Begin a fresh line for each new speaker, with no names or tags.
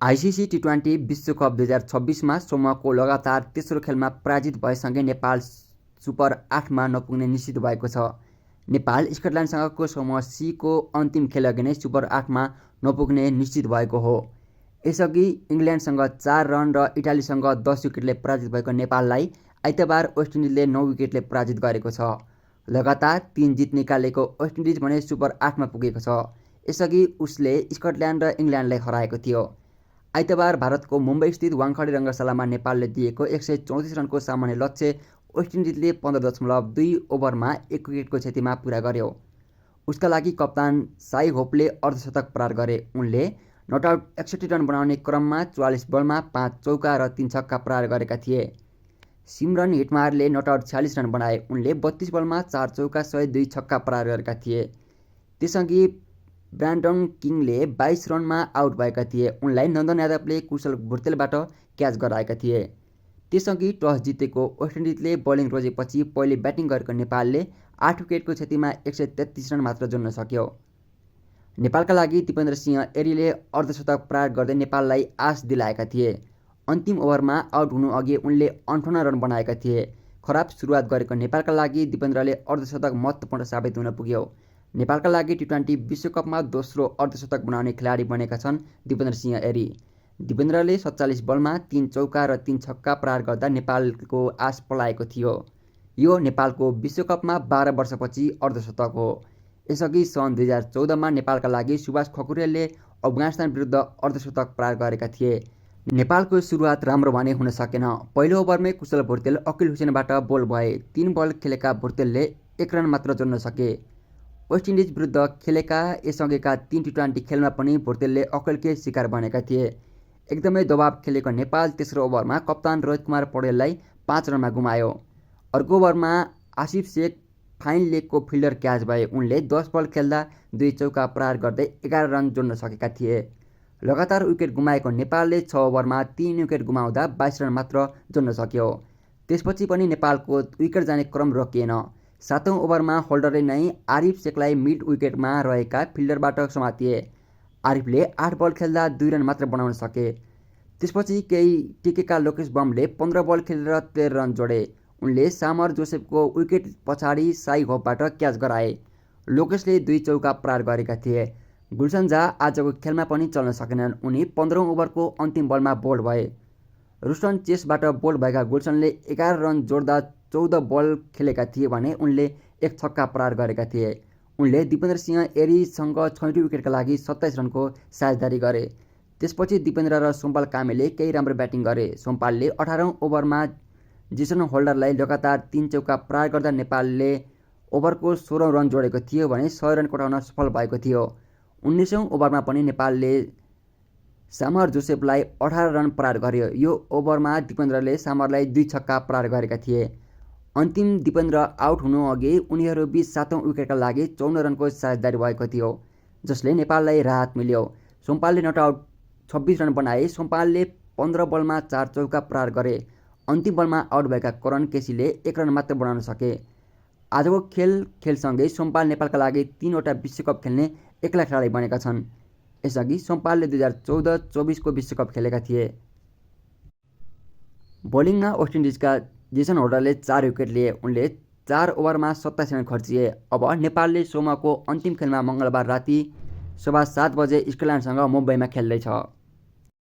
ICC टी20 विश्वकप 2026मा समूहको लगातार तेस्रो खेलमा पराजित भएसँगै नेपाल सुपर 8मा नपुग्ने निश्चित भएको छ। नेपाल स्कटल्यान्डसँगको समूह सीको अन्तिम खेलअघि नै सुपर 8मा नपुग्ने निश्चित भएको हो। यसअघि इङ्ल्यान्डसँग 4 रन र इटालीसँग 10 विकेटले पराजित भएको नेपाललाई आइतबार वेस्ट इन्डिजले 9 विकेटले पराजित गरेको छ। लगातार 3 जित निकालेको वेस्ट इन्डिज भने सुपर 8मा पुगेको छ। यसअघि उसले स्कटल्यान्ड र इङ्ल्यान्डलाई हराएको थियो। आइतबार भारतको मुम्बईस्थित वाङखडे रङ्गशालामा नेपालले दिएको 134 रनको सामान्य लक्ष्य वेस्ट इन्डिजले 15.2 ओभरमा 1 विकेटको क्षतिमा पुरा गर्यो। उसका लागि कप्तान साई होपले अर्धशतक प्रहार गरे। उनले नटआउट 61 रन बनाउने क्रममा 44 बलमा 5 चौका र 3 छक्का प्रहार गरेका थिए। सिमरन हिटमायरले नटआउट 46 रन बनाए। उनले 32 बलमा 4 चौका सहित 2 छक्का प्रहार गरेका थिए। त्यसअघि ब्रान्डन किङले 22 रनमा आउट भएका थिए। उनलाई नन्दन यादवले कुशल भुर्तेलबाट क्याच गराएका थिए। त्यसअघि टस जितेको वेस्ट इन्डिजले बोलिङ रोजेपछि पहिले ब्याटिङ गरेको नेपालले 8 विकेटको क्षतिमा 133 रन मात्र जोड्न सक्यो। नेपालका लागि दिपेन्द्र सिंह एरीले अर्धशतक प्रहार गर्दै नेपाललाई आश दिलाएका थिए। अन्तिम ओभरमा आउट हुनुअघि उनले 58 रन बनाएका थिए। खराब सुरुवात गरेको नेपालका लागि दिपेन्द्रले अर्धशतक महत्त्वपूर्ण साबित हुन पुग्यो। नेपालका लागि टी20 विश्वकपमा दोस्रो अर्धशतक बनाउने खेलाडी बनेका छन् दिपेन्द्र सिंह एरी। दिपेन्द्रले 47 बलमा 3 चौका र 3 छक्का प्रहार गर्दा नेपालको आश पलाएको थियो। यो नेपालको विश्वकपमा 12 वर्षपछि अर्धशतक हो। यसअघि सन् 2014मा नेपालका लागि सुभाष खकुरेलले अफगानिस्तान विरुद्ध अर्धशतक प्रहार गरेका थिए। नेपालको सुरुवात राम्रो भने हुन सकेन। पहिलो ओभरमै कुशल भुर्तेल अकिल हुसेनबाट बोल भए। 3 बल खेलेका भुर्तेलले 1 रन मात्र जोड्न सके। वेस्ट इन्डिज विरुद्ध खेलेका यसअघिका 3 टी20 खेलमा पनि भुर्तेलले अकिलकै शिकार बनेका थिए। एकदमै दबाव खेलेको नेपाल तेस्रो ओभरमा कप्तान रोहित कुमार पौडेललाई 5 रनमा गुमायो। अर्को ओभरमा आसिफ शेख फाइन लेगको फिल्डर क्याच भए। उनले 10 बल खेल्दा 2 चौका प्रहार गर्दै 11 रन जोड्न सकेका थिए। लगातार विकेट गुमाएको नेपालले 6 ओभरमा 3 विकेट गुमाउँदा 22 रन मात्र जोड्न सक्यो। त्यसपछि पनि नेपालको विकेट जाने क्रम रोकिएन। 7औं ओभरमा होल्डरले नै आरिफ शेखलाई मिड विकेटमा रहेका फिल्डरबाट समातिए। आरिफले 8 बल खेल्दा 2 रन मात्र बनाउन सके। त्यसपछि केही टिकेका लोकेश बमले 15 बल खेलेर 13 रन जोडे। उनले सामर जोसेफको विकेट पछाडि साई होपबाट क्याच गराए। लोकेशले 2 चौका प्रहार गरेका थिए। गुलसन झा आजको खेलमा पनि चल्न सकेनन्। उनी 15औं ओभरको अन्तिम बलमा बोल्ड भए। रुस्टन चेसबाट बोल्ड भएका गुलसनले 11 रन जोड्दा 14 बल खेलेका थिए भने उनले 1 छक्का प्रहार गरेका थिए। उनले दिपेन्द्र सिंह एरीसँग छैटौँ विकेटका लागि 27 रनको साझेदारी गरे। त्यसपछि दिपेन्द्र र सोमपाल कामेले केही राम्रो ब्याटिङ गरे। सोमपालले 18औं ओभरमा जेसन होल्डरलाई लगातार 3 चौका प्रहार गर्दा नेपालले ओभरको 16औं रन जोडेको थियो भने 100 रन कोटाउन सफल भएको थियो। 19औं ओभरमा पनि नेपालले सामर जोसेफलाई 18 रन प्रहार गर्यो। यो ओभरमा दिपेन्द्रले सामरलाई 2 छक्का प्रहार गरेका थिए। अन्तिम दिपेन्द्र आउट हुनुअघि उनीहरूबीच 7औं विकेटका लागि 54 रनको साझेदारी भएको थियो, जसले नेपाललाई राहत मिल्यो। सोमपालले नटआउट 26 रन बनाए। सोमपालले 15 बलमा 4 चौका प्रहार गरे। अन्तिम बलमा आउट भएका करण केसीले 1 रन मात्र बनाउन सके। आजको खेलसँगै सोमपाल नेपालका लागि 3 वटा विश्वकप खेल्ने एक्ला खेलाडी बनेका छन्। यसअघि सोमपालले 2014-24 को विश्वकप खेलेका थिए। बोलिङमा वेस्ट इन्डिजका जेसन होल्डरले 4 विकेट लिए। उनले 4 ओभरमा 27 रन खर्चिए। अब नेपालले समूहको अन्तिम खेलमा मङ्गलबार राति 7:15 बजे स्कटल्यान्डसँग मुम्बईमा खेल्दैछ।